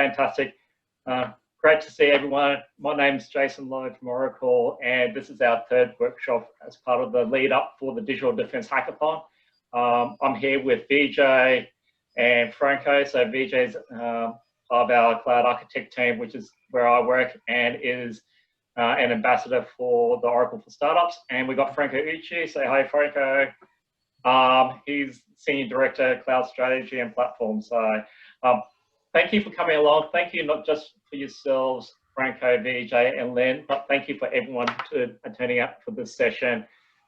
Fantastic. Great to see everyone. My name's Jason Lowe from Oracle, and this is our third workshop as part of the lead up for the Digital Defense Hackathon. I'm here with Vijay and Franco. So Vijay's of our cloud architect team, which is where I work, and is an ambassador for the Oracle for Startups. And we've got Franco Ucci. Say hi, Franco. He's Senior Director, Cloud Strategy and Platform. So thank you for coming along. Thank you not just for yourselves, Franco, Vijay, and Len, but thank you for everyone turning up for this session.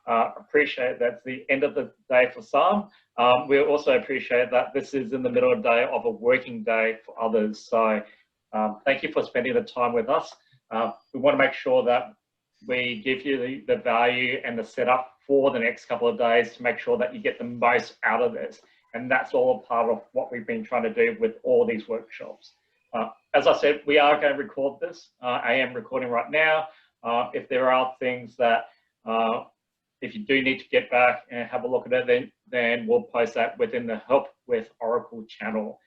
Appreciate that's the end of the day for some. We also appreciate that this is in the middle of the day of a working day for others. So thank you for spending the time with us. We want to make sure that we give you the value and the setup for the next couple of days to make sure that you get the most out of this. And that's all a part of what we've been trying to do with all these workshops. As I said, we are going to record this. I am recording right now. If there are things that, if you do need to get back and have a look at it, then we'll post that within the Help with Oracle channel,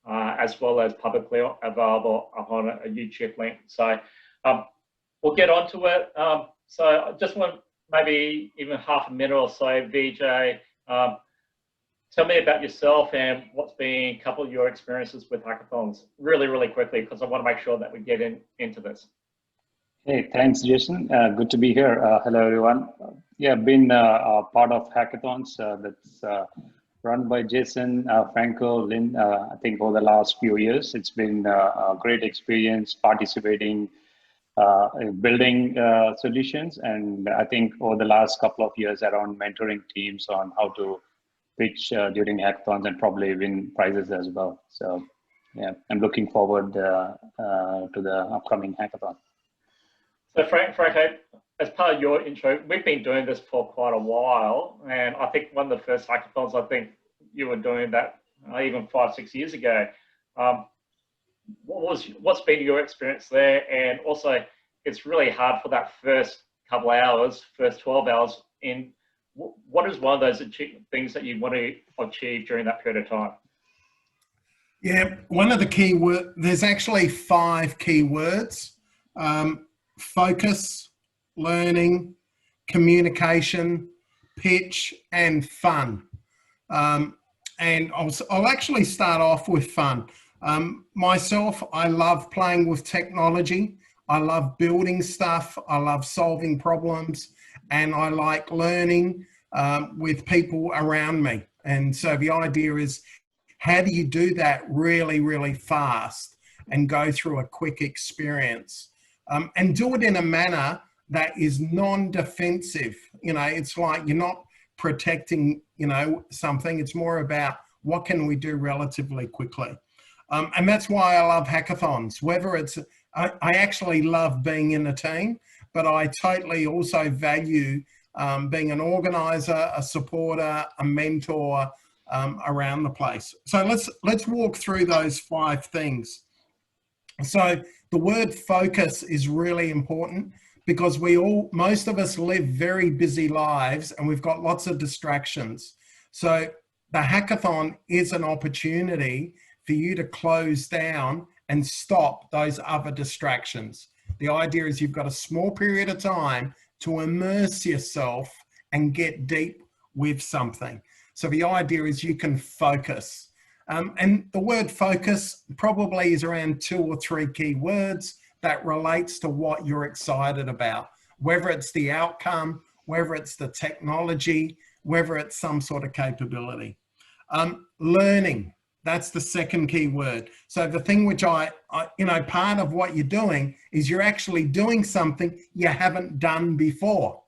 as well as publicly available on a YouTube link. So we'll get onto it. So I just want maybe even half a minute or so, Vijay, tell me about yourself and what's been a couple of your experiences with hackathons, really quickly, because I want to make sure that we get into this. Hey, thanks, Jason. Good to be here. Hello, everyone. Yeah, I've been a part of hackathons that's run by Jason, Franco, Lynn, I think over the last few years. It's been a great experience participating, building solutions. And I think over the last couple of years around mentoring teams on how to pitch during hackathons and probably win prizes as well. So yeah, I'm looking forward to the upcoming hackathon. So Franco, as part of your intro, we've been doing this for quite a while. And I think one of the first hackathons, I think you were doing that even 5-6 years ago. What's been your experience there? And also, it's really hard for that first couple hours, first 12 hours in. What is one of those things that you want to achieve during that period of time? Yeah, one of the key words, there's actually 5 key words: focus, learning, communication, pitch, and fun. And I'll actually start off with fun. Myself, I love playing with technology. I love building stuff. I love solving problems. And I like learning with people around me. And so the idea is, how do you do that really fast and go through a quick experience? And do it in a manner that is non-defensive. You know, it's like you're not protecting, something. It's more about what can we do relatively quickly. And that's why I love hackathons. Whether it's, I actually love being in a team, but I totally also value being an organizer, a supporter, a mentor around the place. So let's walk through those 5 things. So the word focus is really important because most of us live very busy lives and we've got lots of distractions. So the hackathon is an opportunity for you to close down and stop those other distractions. The idea is you've got a small period of time to immerse yourself and get deep with something. So the idea is you can focus. And the word focus probably is around 2 or 3 key words that relates to what you're excited about, whether it's the outcome, whether it's the technology, whether it's some sort of capability. Learning. That's the second key word. So the thing which part of what you're doing is you're actually doing something you haven't done before.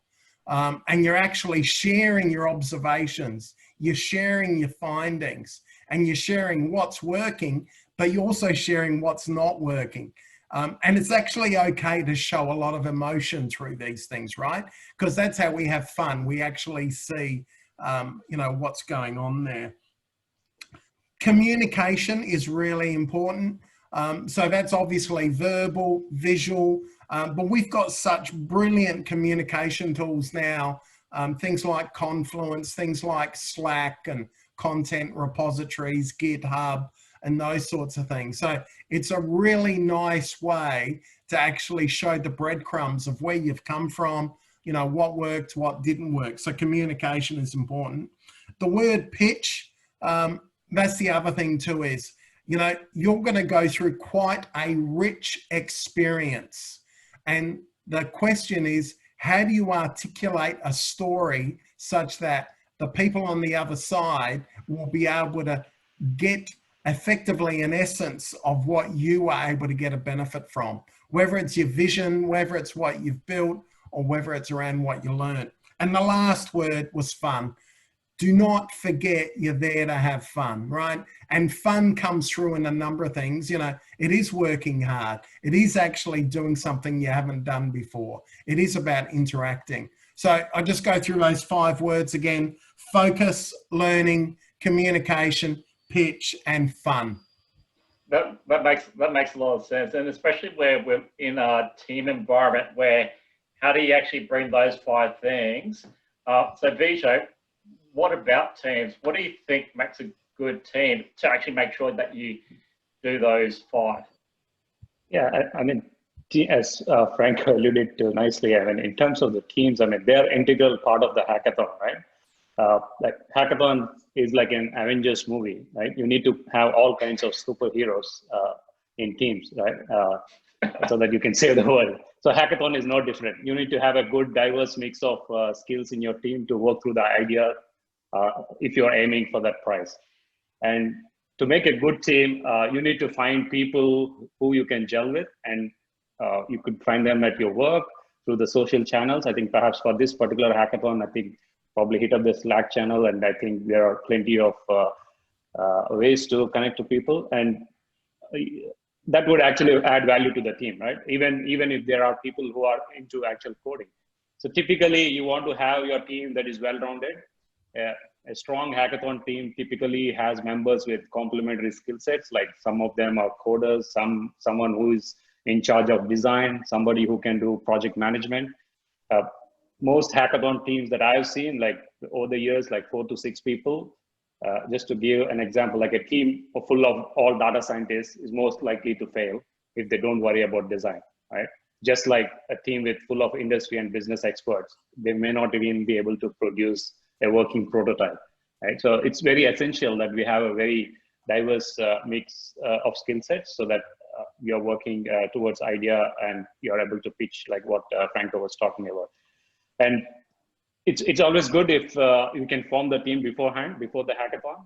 And you're actually sharing your observations, you're sharing your findings, and you're sharing what's working, but you're also sharing what's not working. And it's actually okay to show a lot of emotion through these things, right? Because that's how we have fun. We actually see, what's going on there. Communication is really important. So that's obviously verbal, visual, but we've got such brilliant communication tools now, things like Confluence, things like Slack and content repositories, GitHub, and those sorts of things. So it's a really nice way to actually show the breadcrumbs of where you've come from, you know, what worked, what didn't work. So communication is important. The word pitch, that's the other thing too, is, you know, you're going to go through quite a rich experience. And the question is, how do you articulate a story such that the people on the other side will be able to get effectively an essence of what you are able to get a benefit from, whether it's your vision, whether it's what you've built, or whether it's around what you learned. And the last word was fun. Do not forget you're there to have fun, right? And fun comes through in a number of things. You know, it is working hard. It is actually doing something you haven't done before. It is about interacting. So I just go through those 5 words again: focus, learning, communication, pitch, and fun. That makes a lot of sense, and especially where we're in a team environment, where how do you actually bring those 5 things? So Vijay, what about teams? What do you think makes a good team to actually make sure that you do those 5? Yeah, I mean, as Franco alluded to nicely, I mean, in terms of the teams, I mean, they're integral part of the hackathon, right? Like hackathon is like an Avengers movie, right? You need to have all kinds of superheroes in teams, right? So that you can save the world. So hackathon is no different. You need to have a good, diverse mix of skills in your team to work through the idea if you're aiming for that prize. And to make a good team, you need to find people who you can gel with, and you could find them at your work, through the social channels. I think perhaps for this particular hackathon, I think probably hit up the Slack channel, and I think there are plenty of ways to connect to people, and that would actually add value to the team, right? Even if there are people who are into actual coding. So typically you want to have your team that is well-rounded. A strong hackathon team typically has members with complementary skill sets, like some of them are coders, someone who is in charge of design, somebody who can do project management. Most hackathon teams that I've seen, like over the years, like 4 to 6 people. Just to give an example, like a team full of all data scientists is most likely to fail if they don't worry about design, right? Just like a team with full of industry and business experts, they may not even be able to produce a working prototype, right? So it's very essential that we have a very diverse mix of skill sets, so that you're working towards idea and you're able to pitch, like what Franco was talking about. And it's always good if you can form the team beforehand, before the hackathon.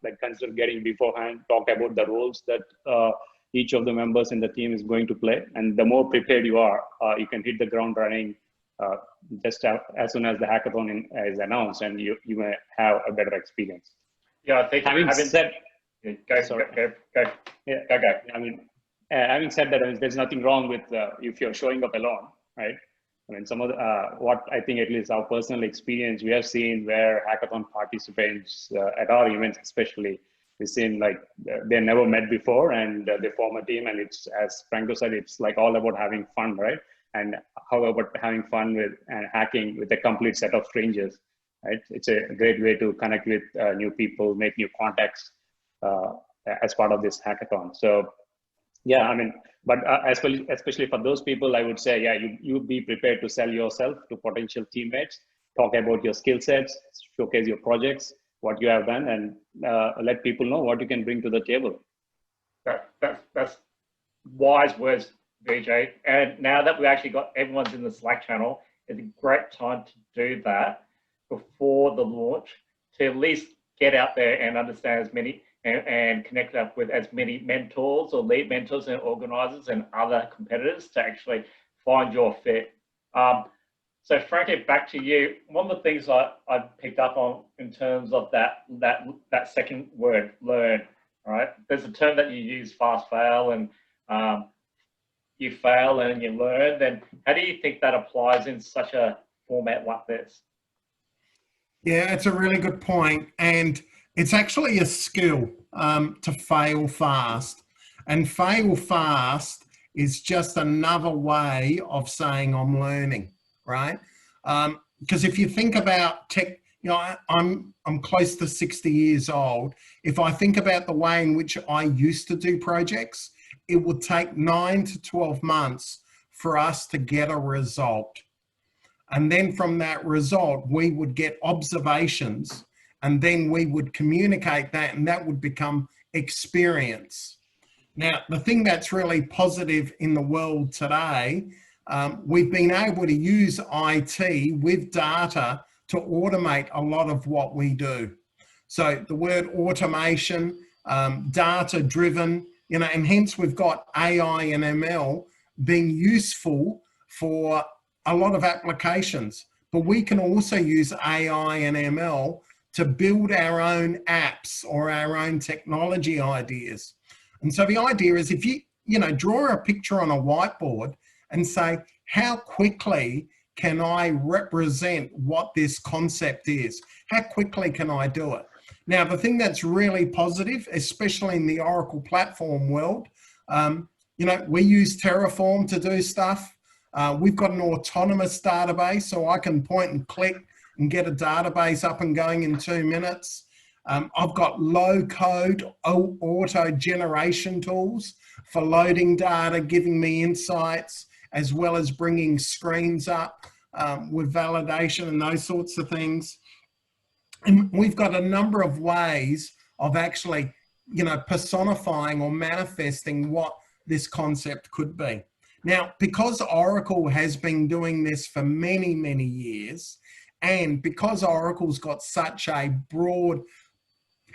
Like consider getting beforehand, talk about the roles that each of the members in the team is going to play. And the more prepared you are, you can hit the ground running just as soon as the hackathon is announced, and you may have a better experience. Yeah, I think having said, go. I mean, having said that, I mean, there's nothing wrong with if you're showing up alone, right? I mean, some of the, what I think, at least our personal experience, we have seen where hackathon participants at our events, especially, we've seen like they never met before, and they form a team, and it's, as Franco said, it's like all about having fun, right? And how about having fun with and hacking with a complete set of strangers, right? It's a great way to connect with new people, make new contacts as part of this hackathon. So yeah, I mean, but especially for those people, I would say, yeah, you be prepared to sell yourself to potential teammates, talk about your skill sets, showcase your projects, what you have done, and let people know what you can bring to the table. That's wise words, Vijay. And now that we actually got everyone's in the Slack channel, it's a great time to do that before the launch, to at least get out there and understand as many and connect up with as many mentors or lead mentors and organizers and other competitors to actually find your fit. So Franco, back to you. One of the things I picked up on in terms of that second word, learn, right? There's a term that you use, fast fail, and you fail and you learn. Then how do you think that applies in such a format like this? Yeah, it's a really good point. And it's actually a skill to fail fast. And fail fast is just another way of saying I'm learning, right? Because if you think about I'm close to 60 years old. If I think about the way in which I used to do projects, it would take 9 to 12 months for us to get a result. And then from that result, we would get observations, and then we would communicate that, and that would become experience. Now, the thing that's really positive in the world today, we've been able to use IT with data to automate a lot of what we do. So the word automation, data driven, and hence we've got AI and ML being useful for a lot of applications. But we can also use AI and ML to build our own apps or our own technology ideas. And so the idea is, if you draw a picture on a whiteboard and say, how quickly can I represent what this concept is? How quickly can I do it? Now, the thing that's really positive, especially in the Oracle platform world, we use Terraform to do stuff. We've got an autonomous database, so I can point and click and get a database up and going in 2 minutes. I've got low code auto generation tools for loading data, giving me insights, as well as bringing screens up with validation and those sorts of things. And we've got a number of ways of actually, personifying or manifesting what this concept could be. Now, because Oracle has been doing this for many, many years, and because Oracle's got such a broad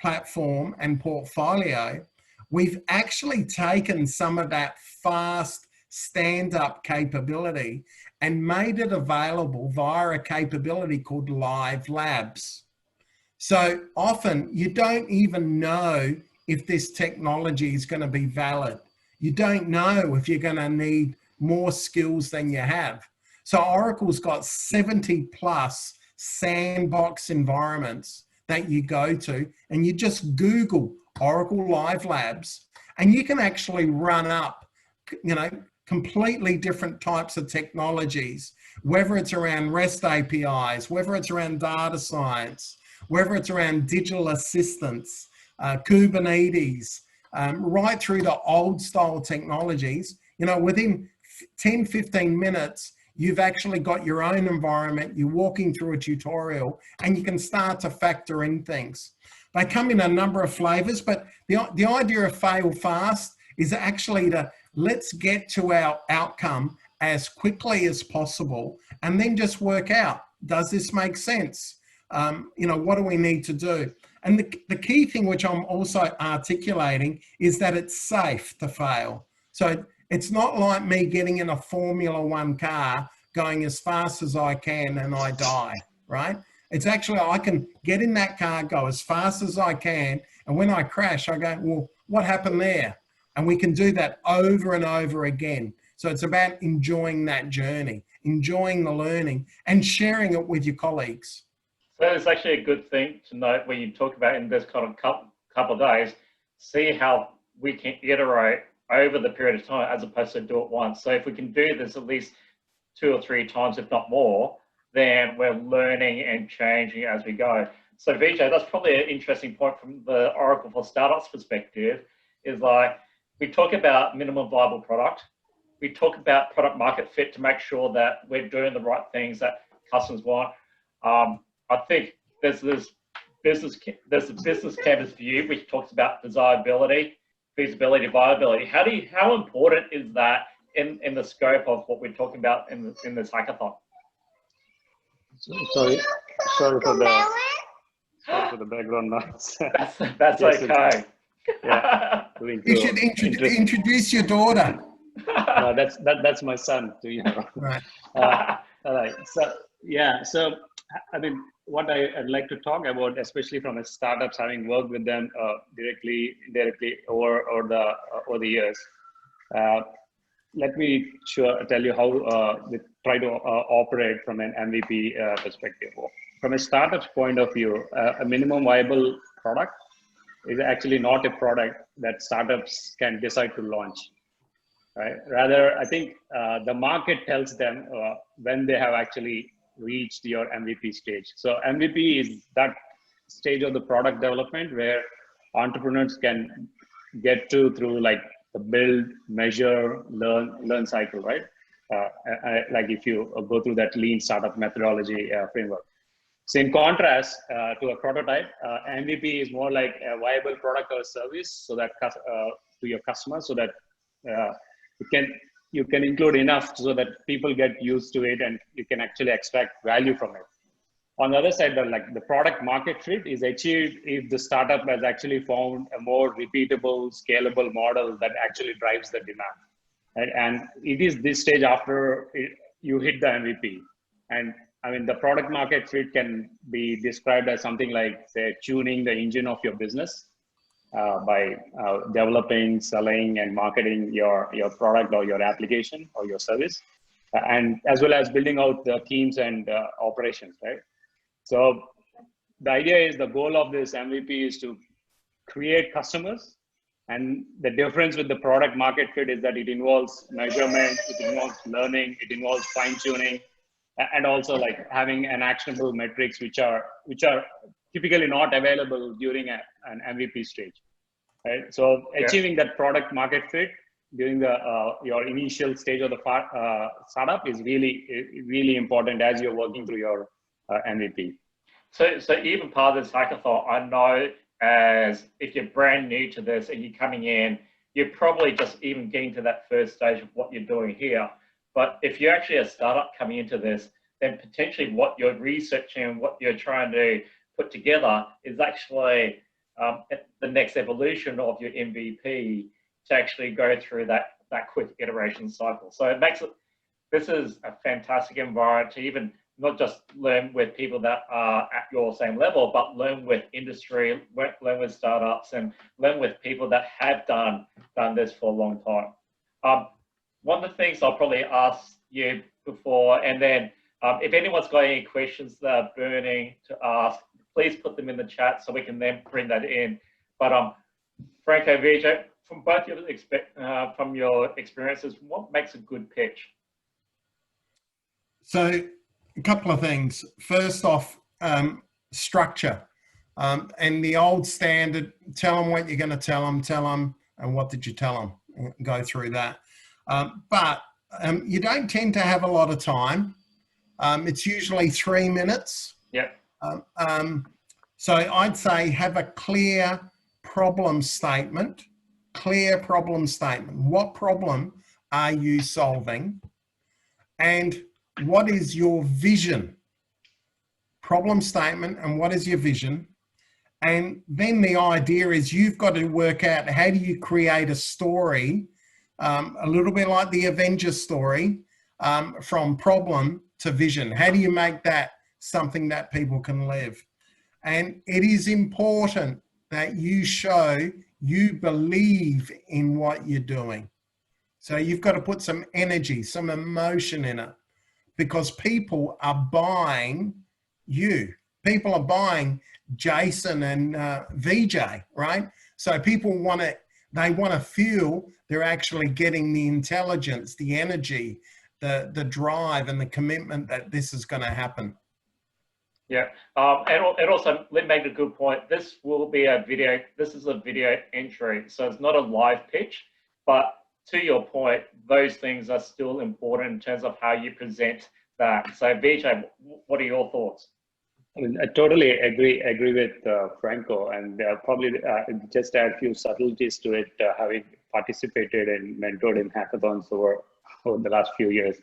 platform and portfolio, we've actually taken some of that fast stand-up capability and made it available via a capability called Live Labs. So often you don't even know if this technology is going to be valid. You don't know if you're going to need more skills than you have. So Oracle's got 70 plus sandbox environments that you go to, and you just Google Oracle Live Labs, and you can actually run up, completely different types of technologies, whether it's around REST APIs, whether it's around data science, whether it's around digital assistants, Kubernetes, right through to old style technologies. Within 10, 15 minutes, you've actually got your own environment, you're walking through a tutorial, and you can start to factor in things. They come in a number of flavors, but the idea of fail fast is actually to let's get to our outcome as quickly as possible, and then just work out, does this make sense? What do we need to do? And the key thing which I'm also articulating is that it's safe to fail. So it's not like me getting in a Formula One car, going as fast as I can and I die, right? It's actually, I can get in that car, go as fast as I can, and when I crash, I go, well, what happened there? And we can do that over and over again. So it's about enjoying that journey, enjoying the learning, and sharing it with your colleagues. So it's actually a good thing to note when you talk about in this kind of couple of days, see how we can iterate over the period of time as opposed to do it once. So if we can do this at least 2 or 3 times, if not more, then we're learning and changing as we go. So Vijay, that's probably an interesting point from the Oracle for Startups perspective, is like, we talk about minimum viable product. We talk about product market fit to make sure that we're doing the right things that customers want. I think there's this business canvas view, which talks about desirability, feasibility, viability. How important is that in the scope of what we're talking about in this hackathon? Sorry for the background noise. That's yes, okay. Yeah, you should introduce your daughter. No, that's my son. Right. All right. So I mean, what I'd like to talk about, especially from a startups, having worked with them directly, indirectly over the years. Let me tell you how we try to operate from an MVP perspective. From a startup's point of view, a minimum viable product is actually not a product that startups can decide to launch. Right? Rather, I think the market tells them when they have actually reached your MVP stage. So MVP is that stage of the product development where entrepreneurs can get to through like the build, measure, learn cycle, right? Like if you go through that lean startup methodology framework. So in contrast to a prototype, MVP is more like a viable product or service, so that to your customers, so that you can include enough so that people get used to it and you can actually extract value from it. On the other side, the product market fit is achieved if the startup has actually found a more repeatable, scalable model that actually drives the demand. Right? And it is this stage after you hit the MVP. And I mean, the product market fit can be described as something like, say, tuning the engine of your business by developing, selling, and marketing your product or your application or your service, and as well as building out the teams and operations, right? So the idea is the goal of this MVP is to create customers. And the difference with the product market fit is that it involves measurement, it involves learning, it involves fine tuning, and also like having an actionable metrics, which are typically not available during an MVP stage, right? So achieving that product market fit during the your initial stage of the startup is really important as you're working through your MVP. So even part of this hackathon, I know as if you're brand new to this and you're coming in, you're probably just even getting to that first stage of what you're doing here. But if you're actually a startup coming into this, then potentially what you're researching, what you're trying to put together is actually the next evolution of your MVP to actually go through that quick iteration cycle. So it makes it, this is a fantastic environment to even not just learn with people that are at your same level, but learn with industry, learn with startups, and learn with people that have done this for a long time. One of the things I'll probably ask you before, and then if anyone's got any questions that are burning to ask, please put them in the chat so we can then bring that in. But Franco, Vijay, from both from your experiences, what makes a good pitch? So a couple of things. First off, structure. And the old standard, tell them what you're going to tell them, and what did you tell them? Go through that. But you don't tend to have a lot of time. It's usually 3 minutes. Yeah. So I'd say have a clear problem statement. What problem are you solving? And what is your vision? Problem statement, and what is your vision? And then the idea is you've got to work out, how do you create a story, a little bit like the Avengers story, from problem to vision? How do you make that something that people can live? And it is important that you show you believe in what you're doing. So you've got to put some energy, some emotion in it, because people are buying you. People are buying Jason and Vijay, right? So people want to feel they're actually getting the intelligence, the energy, the drive and the commitment that this is going to happen. Yeah, and also Lynn made a good point. This will be a video. This is a video entry, so it's not a live pitch. But to your point, those things are still important in terms of how you present that. So Vijay, what are your thoughts? I mean, I totally agree with Franco, and probably just add a few subtleties to it, having participated and mentored in hackathons over the last few years,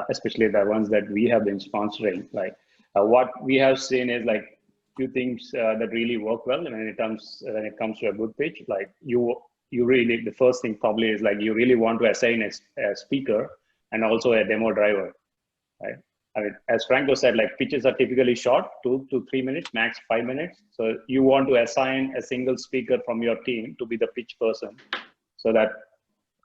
especially the ones that we have been sponsoring. Like what we have seen is like few things that really work well, and when it comes to a good pitch, like you really, the first thing probably is like you really want to assign a speaker and also a demo driver, right? I mean, as Franco said, like pitches are typically short, 2 to 3 minutes, max 5 minutes. So you want to assign a single speaker from your team to be the pitch person, so that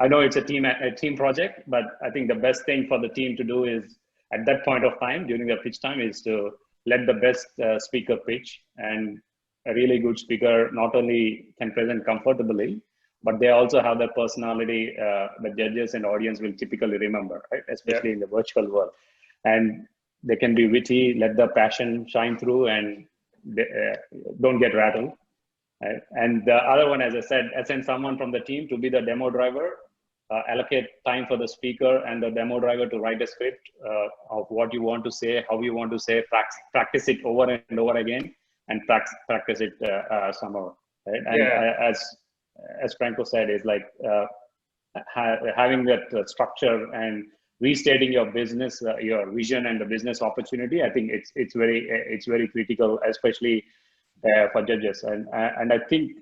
I know it's a team project, but I think the best thing for the team to do is at that point of time during the pitch time is to let the best speaker pitch, and a really good speaker not only can present comfortably, but they also have that personality the judges and audience will typically remember, right? Especially in the virtual world. And they can be witty, let the passion shine through, and don't get rattled. Right? And the other one, as I said, assign someone from the team to be the demo driver, allocate time for the speaker and the demo driver to write a script of what you want to say, how you want to say, practice it over and over again, and practice it some more. Right? And Yeah. As Franco said, is like having that structure and restating your business, your vision and the business opportunity. I think it's very critical, especially for judges. And I think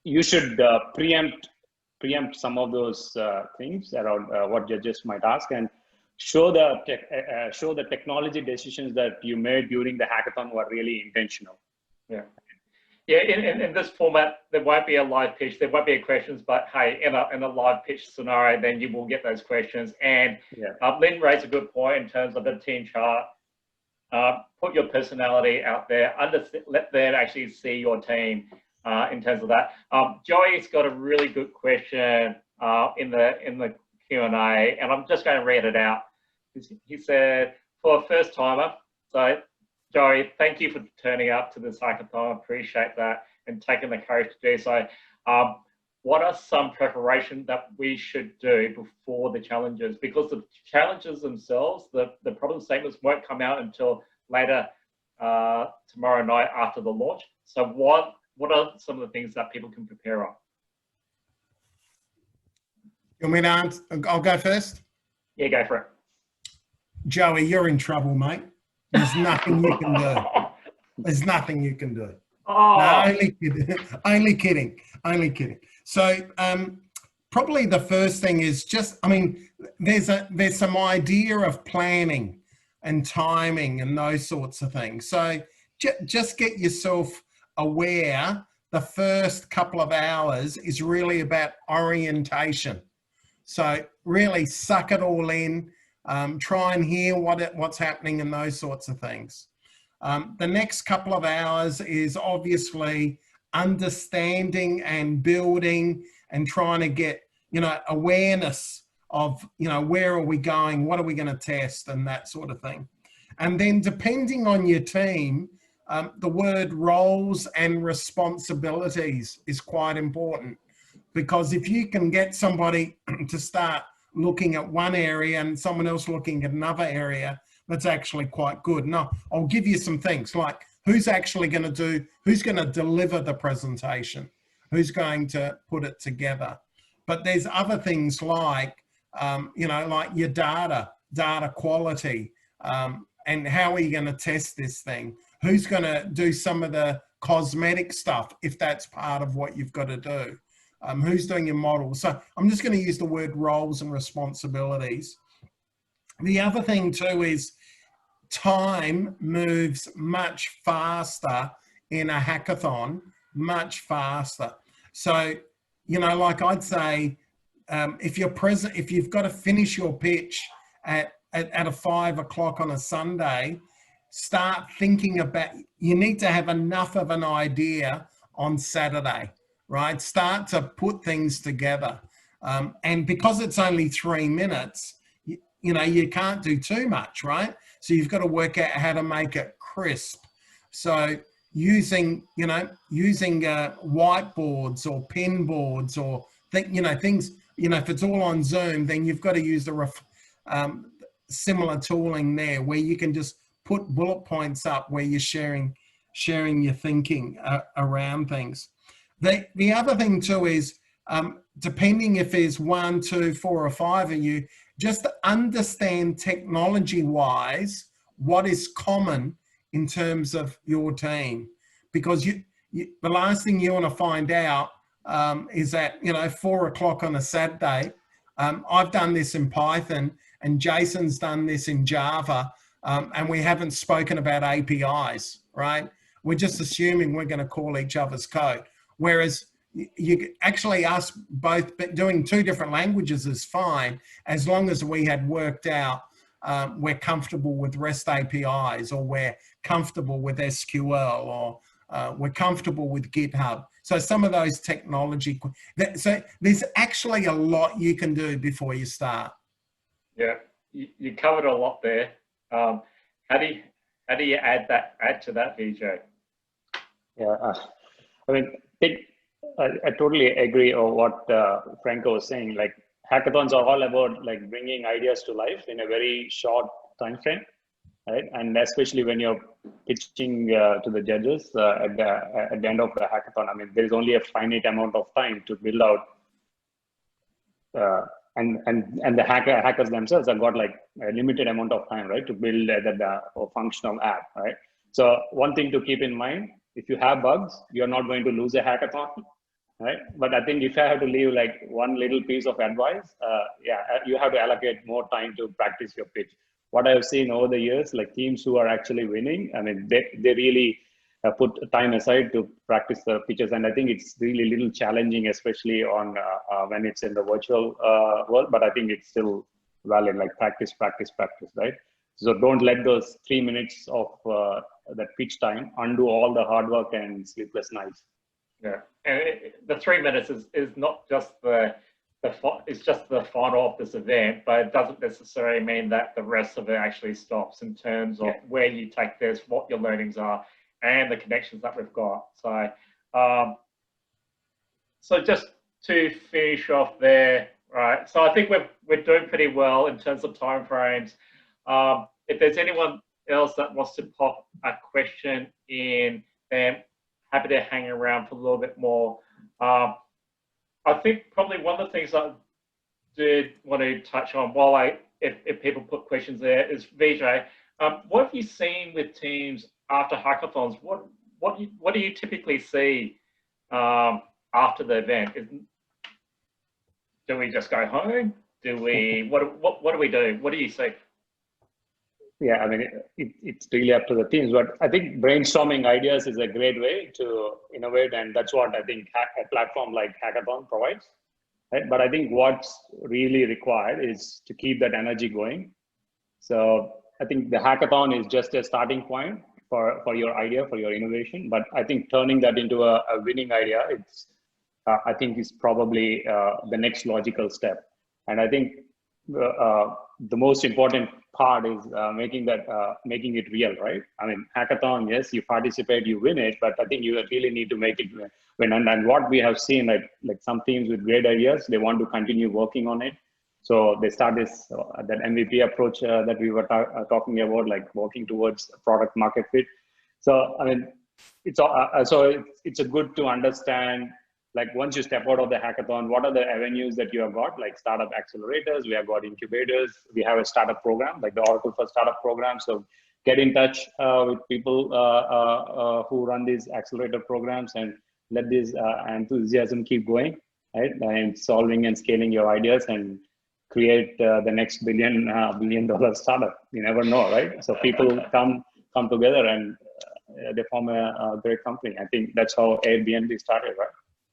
you should preempt some of those things around what judges might ask, and show the technology decisions that you made during the hackathon were really intentional. Yeah. Yeah, in this format, there won't be a live pitch, there won't be questions, but hey, in a live pitch scenario, then you will get those questions. And Lynn raised a good point in terms of the team chart. Put your personality out there, let them actually see your team in terms of that. Joey's got a really good question in the Q&A, and I'm just going to read it out. He said, for a first timer, so Joey, thank you for turning up to this hackathon. Appreciate that and taking the courage to do so. What are some preparation that we should do before the challenges? Because the challenges themselves, the problem statements won't come out until later tomorrow night after the launch. So what are some of the things that people can prepare on? You want me to answer? I'll go first. Yeah, go for it. Joey, you're in trouble, mate. There's nothing you can do. There's nothing you can do. Oh. No, only kidding. Only kidding. Only kidding. So probably the first thing is just, I mean, there's some idea of planning and timing and those sorts of things. So just get yourself aware. The first couple of hours is really about orientation. So really suck it all in. Try and hear what's happening and those sorts of things. The next couple of hours is obviously understanding and building and trying to get, awareness of, where are we going? What are we going to test and that sort of thing. And then depending on your team, the word roles and responsibilities is quite important, because if you can get somebody to start looking at one area and someone else looking at another area, that's actually quite good. Now, I'll give you some things like who's going to deliver the presentation, who's going to put it together. But there's other things like, like your data quality, and how are you going to test this thing? Who's going to do some of the cosmetic stuff if that's part of what you've got to do? Who's doing your model? So I'm just going to use the word roles and responsibilities. The other thing too is time moves much faster in a hackathon, much faster. So, like I'd say, if you've got to finish your pitch at 5 o'clock on a Sunday, start thinking about, you need to have enough of an idea on Saturday. Right? Start to put things together. And because it's only 3 minutes, you can't do too much, right? So you've got to work out how to make it crisp. So using whiteboards or pin boards or things, if it's all on Zoom, then you've got to use the similar tooling there where you can just put bullet points up where you're sharing your thinking around things. The other thing too is, depending if there's 1, 2, 4 or 5 of you, just to understand technology-wise what is common in terms of your team. Because the last thing you want to find out is that, 4 o'clock on a Saturday, I've done this in Python and Jason's done this in Java, and we haven't spoken about APIs, right? We're just assuming we're going to call each other's code. Whereas you actually, us both doing 2 different languages is fine, as long as we had worked out we're comfortable with REST APIs, or we're comfortable with SQL, or we're comfortable with GitHub. So some of those technology, so there's actually a lot you can do before you start. Yeah, you covered a lot there. How do you add to that, Vijay? Yeah, I mean, I totally agree on what Franco was saying. Like hackathons are all about like bringing ideas to life in a very short time frame, right? And especially when you're pitching to the judges at the end of the hackathon. I mean, there is only a finite amount of time to build out, and the hackers themselves have got like a limited amount of time, right, to build the functional app, right? So one thing to keep in mind: if you have bugs, you're not going to lose a hackathon, right? But I think if I have to leave like one little piece of advice, you have to allocate more time to practice your pitch. What I've seen over the years, like teams who are actually winning, I mean, they really put time aside to practice the pitches. And I think it's really a little challenging, especially on when it's in the virtual world, but I think it's still valid, like practice, right? So don't let those 3 minutes of that pitch time undo all the hard work and sleepless nights. Yeah, and the 3 minutes is not just it's just the final of this event, but it doesn't necessarily mean that the rest of it actually stops in terms of where you take this, what your learnings are, and the connections that we've got. So, so just to finish off there, right? So I think we're doing pretty well in terms of timeframes. If there's anyone else that wants to pop a question in, then happy to hang around for a little bit more. I think probably one of the things I did want to touch on while if people put questions there is, Vijay, what have you seen with teams after hackathons? What do you typically see after the event? Do we just go home? Do we what do we do? What do you see? Yeah, I mean, it's really up to the teams, but I think brainstorming ideas is a great way to innovate, and that's what I think a platform like Hackathon provides, right? But I think what's really required is to keep that energy going. So I think the Hackathon is just a starting point for your idea, for your innovation, but I think turning that into a winning idea, I think is probably the next logical step. And I think the most important part is making it real, right? I mean, hackathon, yes, you participate, you win it, but I think you really need to make it win. And what we have seen, like some teams with great ideas, they want to continue working on it. So they start this that MVP approach that we were talking about, like working towards product market fit. So I mean, it's a good to understand. Like once you step out of the hackathon, what are the avenues that you have got? Like startup accelerators, we have got incubators, we have a startup program, like the Oracle for Startup program. So get in touch with people who run these accelerator programs and let this enthusiasm keep going, right? And solving and scaling your ideas and create the next billion dollar startup. You never know, right? So people come together and they form a great company. I think that's how Airbnb started, right?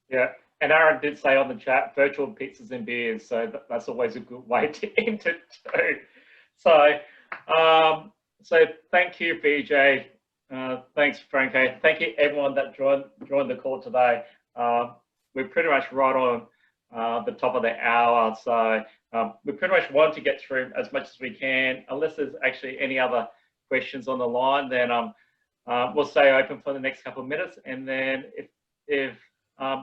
Yeah, and Aaron did say on the chat, virtual pizzas and beers, so that's always a good way to enter too. So, so thank you, Vijay. Thanks, Franco. Thank you, everyone that joined the call today. We're pretty much right on the top of the hour, so we pretty much want to get through as much as we can. Unless there's actually any other questions on the line, then we'll stay open for the next couple of minutes, and then if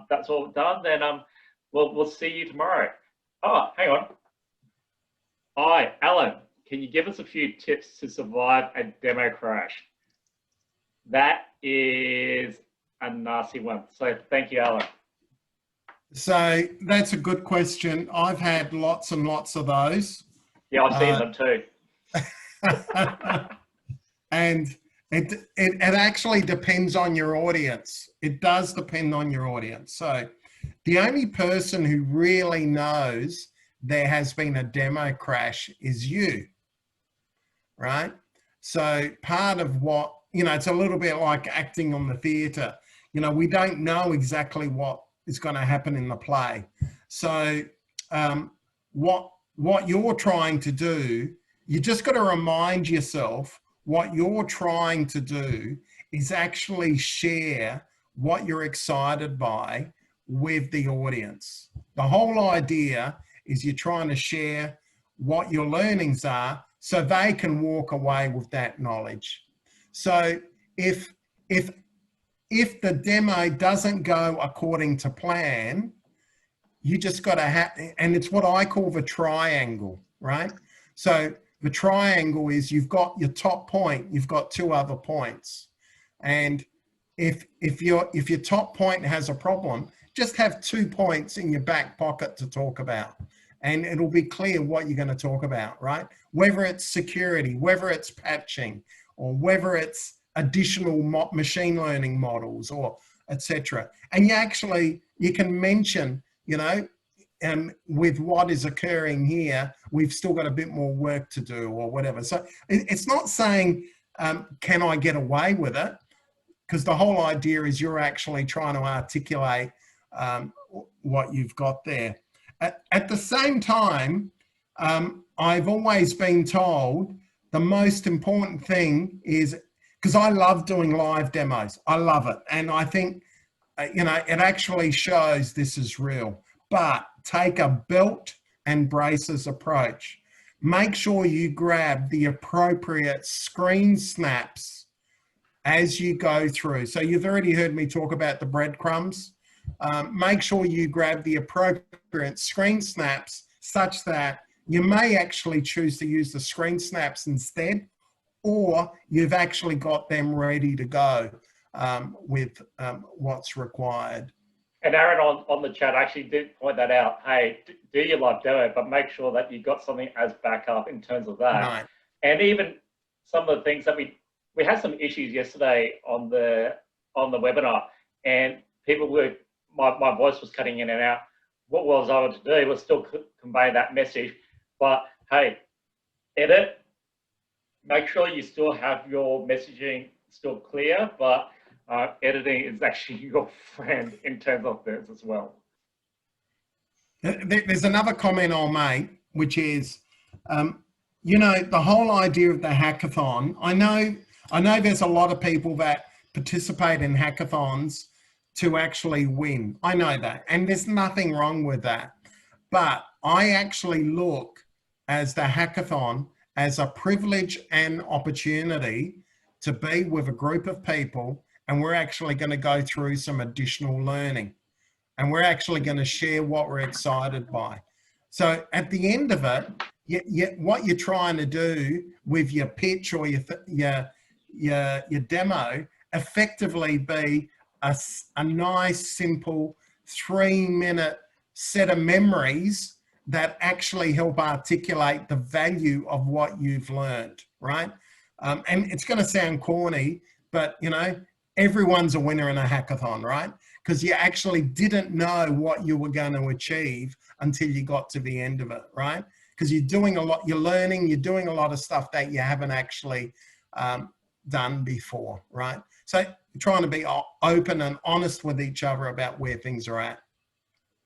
that's all done, then we'll see you tomorrow. Oh, hang on. Hi, Alan. Can you give us a few tips to survive a demo crash? That is a nasty one. So thank you, Alan. So that's a good question. I've had lots and lots of those. Yeah, I've seen them too. And it actually depends on your audience. It does depend on your audience. So the only person who really knows there has been a demo crash is you, right? So part of what, it's a little bit like acting on the theater. We don't know exactly what is going to happen in the play. So what you're trying to do, you just got to remind yourself what you're trying to do is actually share what you're excited by with the audience. The whole idea is you're trying to share what your learnings are so they can walk away with that knowledge. So if the demo doesn't go according to plan, you just got to have, and it's what I call the triangle, right? So the triangle is you've got your top point, you've got two other points. And if your top point has a problem, just have 2 points in your back pocket to talk about. And it'll be clear what you're going to talk about, right? Whether it's security, whether it's patching, or whether it's additional machine learning models, or etc. And you can mention, you know, with what is occurring here, we've still got a bit more work to do, or whatever. So it's not saying, can I get away with it? Because the whole idea is you're actually trying to articulate what you've got there. At the same time, I've always been told the most important thing is, because I love doing live demos, I love it. And I think, you know, it actually shows this is real. But take a belt and braces approach. Make sure you grab the appropriate screen snaps as you go through. So you've already heard me talk about the breadcrumbs. Make sure you grab the appropriate screen snaps such that you may actually choose to use the screen snaps instead, or you've actually got them ready to go with what's required. And Aaron on the chat actually did point that out. Hey, do your live demo, but make sure that you've got something as backup in terms of that. Right. And even some of the things that we had some issues yesterday on the webinar, and people were, my voice was cutting in and out. What was I able to do was still convey that message, but hey, edit, make sure you still have your messaging still clear, but editing is actually your friend in terms of this as well. There's another comment I'll make, which is, you know, the whole idea of the hackathon. I know there's a lot of people that participate in hackathons to actually win. I know that, and there's nothing wrong with that. But I actually look as the hackathon as a privilege and opportunity to be with a group of people, and we're actually going to go through some additional learning, and we're actually going to share what we're excited by. So at the end of it, what you're trying to do with your pitch or your demo effectively be a nice, simple 3-minute set of memories that actually help articulate the value of what you've learned, right? And it's going to sound corny, but you know, everyone's a winner in a hackathon, right? Because you actually didn't know what you were going to achieve until you got to the end of it, right? Because you're doing a lot, you're learning, you're doing a lot of stuff that you haven't actually done before, right? So you're trying to be open and honest with each other about where things are at.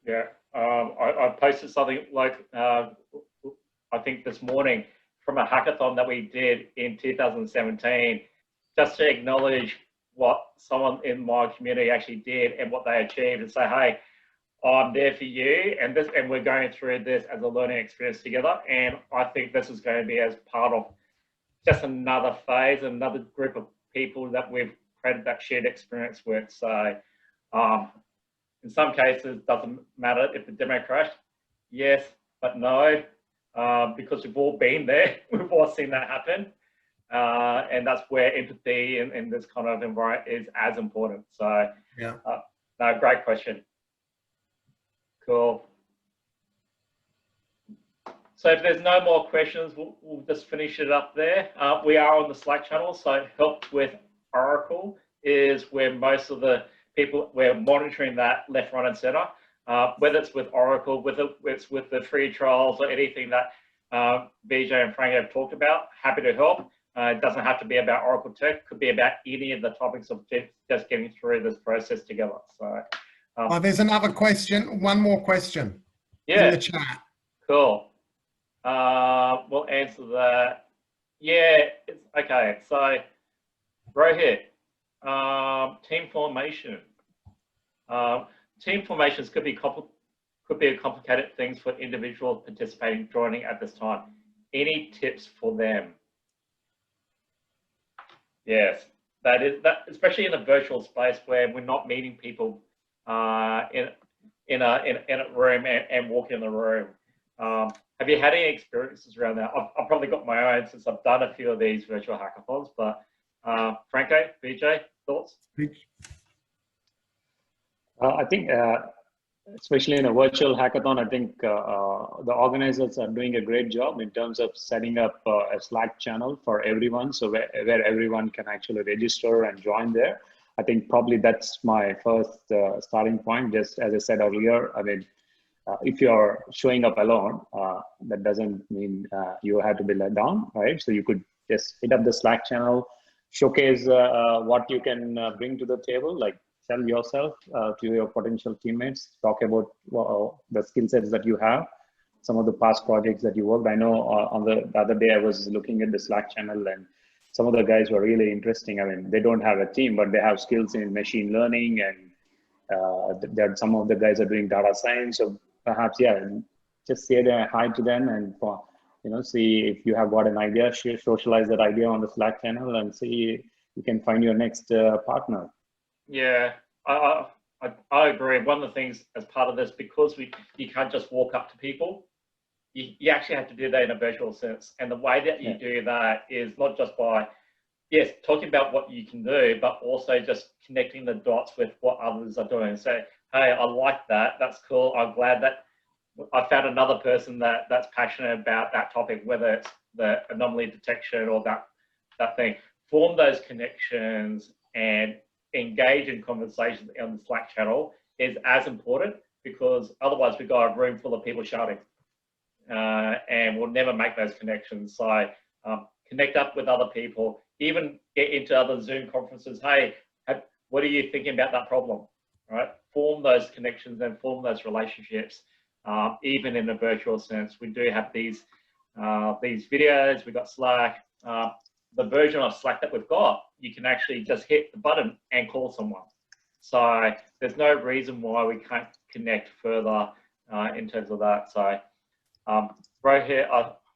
Yeah, I posted something like, I think this morning, from a hackathon that we did in 2017, just to acknowledge what someone in my community actually did and what they achieved, and say, hey, I'm there for you, and we're going through this as a learning experience together. And I think this is going to be as part of just another phase, another group of people that we've created that shared experience with. So in some cases, doesn't matter if the demo crashed. Yes, but no, because we've all been there. We've all seen that happen. And that's where empathy in this kind of environment is as important. So yeah, no, great question. Cool. So if there's no more questions, we'll just finish it up there. We are on the Slack channel, so help with Oracle is where most of the people, we're monitoring that left, right, and center. Whether it's with Oracle, whether it's with the free trials or anything that Vijay and Franco have talked about, happy to help. It doesn't have to be about Oracle Tech, it could be about any of the topics of just getting through this process together. So there's another question, one more question in the chat. Cool. We'll answer that. Yeah, it's okay. So Rohit, team formation. Team formations could be a complicated things for individuals participating, joining at this time. Any tips for them? Yes, that is that, especially in a virtual space where we're not meeting people in a room and walking in the room. Have you had any experiences around that? I've probably got my own since I've done a few of these virtual hackathons, but Franco, Vijay, thoughts? I think, especially in a virtual hackathon, I think the organizers are doing a great job in terms of setting up a Slack channel for everyone, so where everyone can actually register and join there. I think probably that's my first starting point. Just as I said earlier, I mean, if you're showing up alone, that doesn't mean you have to be let down, right? So you could just hit up the Slack channel, showcase what you can bring to the table, like sell yourself to your potential teammates, talk about the skill sets that you have, some of the past projects that you worked. I know on the other day I was looking at the Slack channel, and some of the guys were really interesting. I mean, they don't have a team, but they have skills in machine learning, and some of the guys are doing data science. So perhaps, yeah, just say hi to them, and see if you have got an idea, socialize that idea on the Slack channel, and see if you can find your next partner. Yeah, I agree. One of the things as part of this, because you can't just walk up to people, you actually have to do that in a virtual sense. And the way that you do that is not just by, yes, talking about what you can do, but also just connecting the dots with what others are doing. So, hey, I like that. That's cool. I'm glad that I found another person that's passionate about that topic, whether it's the anomaly detection or that thing. Form those connections and engage in conversations on the Slack channel is as important, because otherwise we got a room full of people shouting and we'll never make those connections. So connect up with other people, even get into other Zoom conferences. Hey, what are you thinking about that problem? Right? Form those connections and form those relationships, even in a virtual sense. We do have these videos. We've got Slack. The version of Slack that we've got, you can actually just hit the button and call someone. So there's no reason why we can't connect further in terms of that. So Rohit,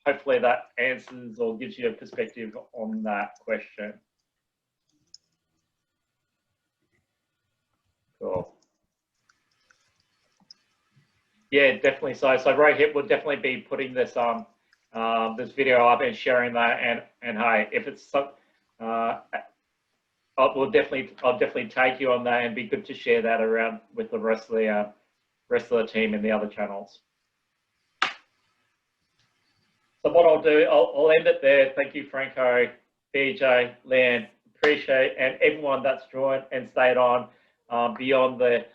hopefully that answers or gives you a perspective on that question. Cool. Yeah, definitely. So Rohit will definitely be putting this this video up and sharing that, and hey, if it's I'll definitely take you on that, and be good to share that around with the rest of the team in the other channels. So what I'll do, I'll end it there. Thank you, Franco, BJ, Len, appreciate, and everyone that's joined and stayed on beyond the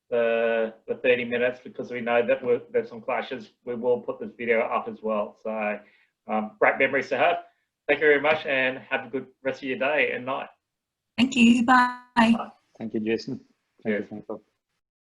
30 minutes, because we know that there's some clashes. We will put this video up as well. So great memories to have. Thank you very much, and have a good rest of your day and night. Thank you. Bye. Thank you, Jason. Thank you, Franco.